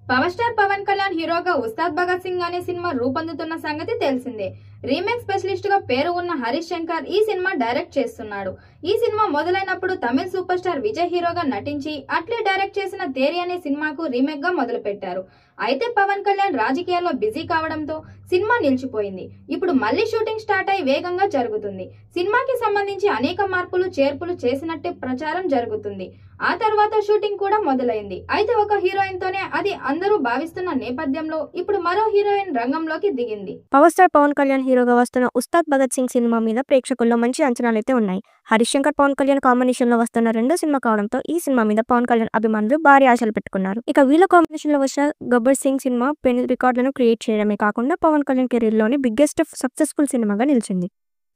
Power star Pawan Kalyan హీరోగా ఉస్తాద్ భగత్ సింగ్ అనే cinema రూపొందుతున్న సంగతి తెలిసిందే. రీమేక్ స్పెషలిస్ట్ గా పేరు ఉన్న హరీష్ శంకర్ ఈ సినిమా డైరెక్ట్ చేస్తున్నాడు. ఈ సినిమా మొదలైనప్పుడు తమిళ సూపర్ స్టార్ విజయ్ హీరోగా నటించి అట్లే డైరెక్ట్ చేసిన తేరి అనే సినిమాకు రీమేక్ గా మొదలు పెట్టారు. అయితే పవన్ కళ్యాణ్ రాజకీయాల్లో బిజీ కావడంతో సినిమా నిలిచిపోయింది. ఇప్పుడు మళ్లీ షూటింగ్ స్టార్ట్ అయి వేగంగా జరుగుతుంది. సినిమాకి సంబంధించి అనేక మార్పులు చేర్పులు చేసినట్టే ప్రచారం జరుగుతుంది. ఆ తర్వాత షూటింగ్ కూడా మొదలైంది. అయితే ఒక హీరోయిన్ తోనే అది అందరూ భావిస్తున్న నేపథ్యంలో ఇప్పుడు మరో హీరోయిన్ రంగంలోకి దిగింది. పవర్ స్టార్ పవన్ కళ్యాణ్ హీరోగా వస్తున్న ఉస్తాద్ భగత్ సింగ్ సినిమా మీద ప్రేక్షకుల్లో మంచి అంచనాలైతే ఉన్నాయి. హరీష్ శంకర్ పవన్ కళ్యాణ్ కాంబినేషన్ లో వస్తున్న రెండో సినిమా కావడంతో ఈ సినిమా మీద పవన్ కళ్యాణ్ అభిమానులు భారీ ఆశలు పెట్టుకున్నారు. ఇక వీళ్ళ కాంబినేషన్ లో వచ్చిన గబ్బర్ సింగ్ సినిమా పెను రికార్డులను క్రియేట్ చేయడమే కాకుండా పవన్ కళ్యాణ్ కెరీర్ లోని బిగ్గెస్ట్ సక్సెస్ఫుల్ సినిమాగా నిలిచింది.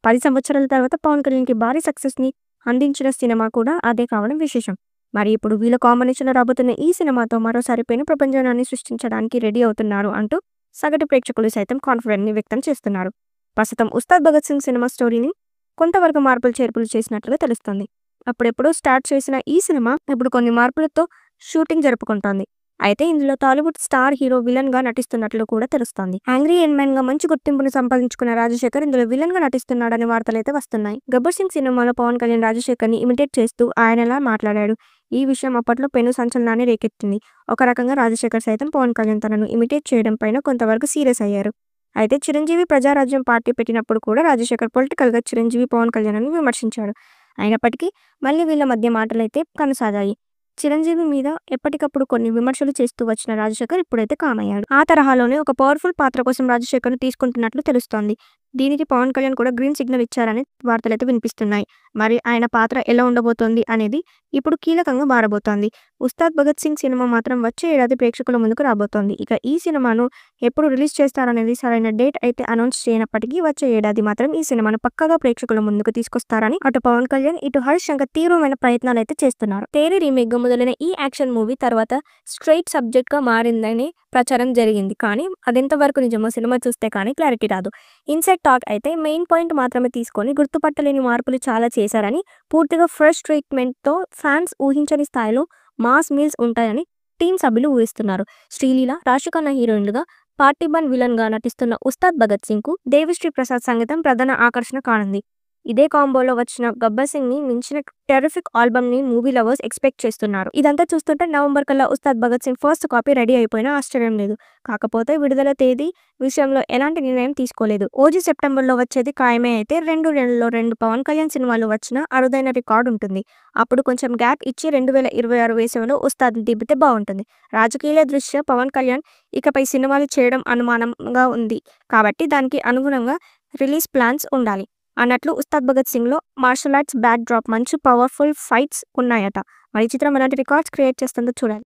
10 సంవత్సరాల తర్వాత పవన్ కళ్యాణ్ కి భారీ సక్సెస్ ని అందించిన సినిమా కూడా అదే కావడం విశేషం. మరి ఇప్పుడు వీళ్ళ కాంబినేషన్ లో రాబోతున్న ఈ సినిమాతో మరోసారి పెను ప్రపంచాన్ని సృష్టించడానికి రెడీ అవుతున్నారు అంటూ సగటు ప్రేక్షకులు సైతం కాన్ఫిడెంట్ ని వ్యక్తం చేస్తున్నారు. ప్రస్తుతం ఉస్తాద్ భగత్ సింగ్ సినిమా స్టోరీని కొంతవరకు మార్పులు చేర్పులు చేసినట్లుగా తెలుస్తుంది. అప్పుడెప్పుడు స్టార్ట్ చేసిన ఈ సినిమా ఇప్పుడు కొన్ని మార్పులతో షూటింగ్ జరుపుకుంటోంది. అయితే ఇందులో టాలీవుడ్ స్టార్ హీరో విలన్ గా నటిస్తున్నట్లు కూడా తెలుస్తోంది. యాంగ్రీ మ్యాన్ గా మంచి గుర్తింపును సంపాదించుకున్న రాజశేఖర్ ఇందులో విలన్ గా నటిస్తున్నాడని వార్తలైతే వస్తున్నాయి. గబ్బర్ సింగ్ సినిమాలో పవన్ కళ్యాణ్ రాజశేఖర్ ని ఇమిటేట్ చేస్తూ ఆయనలా మాట్లాడాడు. ఈ విషయం అప్పట్లో పెను సంచలనాన్ని రేకెత్తింది. ఒక రకంగా రాజశేఖర్ సైతం పవన్ కళ్యాణ్ తనను ఇమిటేట్ చేయడం పైన కొంతవరకు సీరియస్ అయ్యారు. అయితే చిరంజీవి ప్రజారాజ్యం పార్టీ పెట్టినప్పుడు కూడా రాజశేఖర్ పొలిటికల్ గా చిరంజీవి పవన్ కళ్యాణ్ ని విమర్శించాడు. అయినప్పటికీ మళ్ళీ వీళ్ళ మధ్య మాటలైతే కొనసాగాయి. చిరంజీవి మీద ఎప్పటికప్పుడు కొన్ని విమర్శలు చేస్తూ వచ్చిన రాజశేఖర్ ఇప్పుడైతే కామయ్యాడు. ఆ తరహాలోనే ఒక పవర్ఫుల్ పాత్ర కోసం రాజశేఖర్ ను తీసుకుంటున్నట్లు తెలుస్తోంది. దీనికి పవన్ కళ్యాణ్ కూడా గ్రీన్ సిగ్నల్ ఇచ్చారని వార్తలైతే వినిపిస్తున్నాయి. మరి ఆయన పాత్ర ఎలా ఉండబోతోంది అనేది ఇప్పుడు కీలకంగా మారబోతోంది. ఉస్తాద్ భగత్ సింగ్ సినిమా మాత్రం వచ్చే ఏడాది ప్రేక్షకుల ముందుకు రాబోతోంది. ఇక ఈ సినిమాను ఎప్పుడు రిలీజ్ చేస్తారనేది సరైన డేట్ అయితే అనౌన్స్ చేయనప్పటికీ వచ్చే ఏడాది మాత్రం ఈ సినిమాను పక్కాగా ప్రేక్షకుల ముందుకు తీసుకొస్తారని అటు పవన్ కళ్యాణ్ ఇటు హరీష్ శంకర్ తీవ్రమైన ప్రయత్నాలు అయితే చేస్తున్నారు. తేరి రీమేక్ గా మొదలైన ఈ యాక్షన్ మూవీ తర్వాత స్ట్రైట్ సబ్జెక్ట్ గా మారిందని ప్రచారం జరిగింది. కానీ అదెంతవరకు నిజమో సినిమా చూస్తే కానీ క్లారిటీ రాదు. ఇన్సైడ్ టాక్ అయితే మెయిన్ పాయింట్ మాత్రమే తీసుకొని గుర్తుపట్టలేని మార్పులు చాలా చేశారని, పూర్తిగా ఫ్రెష్ ట్రీట్మెంట్ తో ఫ్యాన్స్ ఊహించని స్థాయిలో మాస్ మీల్స్ ఉంటాయని టీం సభ్యులు ఊహిస్తున్నారు. శ్రీలీల, రాశిఖన్నా హీరోయిన్లుగా, పార్టిబన్ విలన్ గా నటిస్తున్న ఉస్తాద్ భగత్ సింగ్ కు దేవిశ్రీ ప్రసాద్ సంగీతం ప్రధాన ఆకర్షణ కానుంది. ఇదే కాంబోలో వచ్చిన గబ్బర్ సింగ్ ని మించిన టెరిఫిక్ ఆల్బమ్ ని మూవీ లవర్స్ ఎక్స్పెక్ట్ చేస్తున్నారు. ఇదంతా చూస్తుంటే నవంబర్ కల్లా Ustaad Bhagat Singh first copy ready అయిపోయినా ఆశ్చర్యం లేదు. కాకపోతే విడుదల తేదీ విషయంలో ఎలాంటి నిర్ణయం తీసుకోలేదు. ఓజీ సెప్టెంబర్లో వచ్చేది ఖాయమే. అయితే 2 నెలల్లో 2 పవన్ కళ్యాణ్ సినిమాలు వచ్చినా అరుదైన రికార్డు ఉంటుంది. అప్పుడు కొంచెం గ్యాప్ ఇచ్చి 2026 వేసవిలో ఉస్తాద్ దింపితే బాగుంటుంది. రాజకీయాల దృష్ట్యా పవన్ కళ్యాణ్ ఇకపై సినిమాలు చేయడం అనుమానంగా ఉంది కాబట్టి దానికి అనుగుణంగా రిలీజ్ ప్లాన్స్ ఉండాలి అన్నట్లు ఉస్తాద్ భగత్ సింగ్ లో మార్షల్ ఆర్ట్స్ బ్యాక్ డ్రాప్ మంచి పవర్ఫుల్ ఫైట్స్ ఉన్నాయట. మరి ఈ చిత్రం ఎలాంటి రికార్డ్స్ క్రియేట్ చేస్తుందో చూడాలి.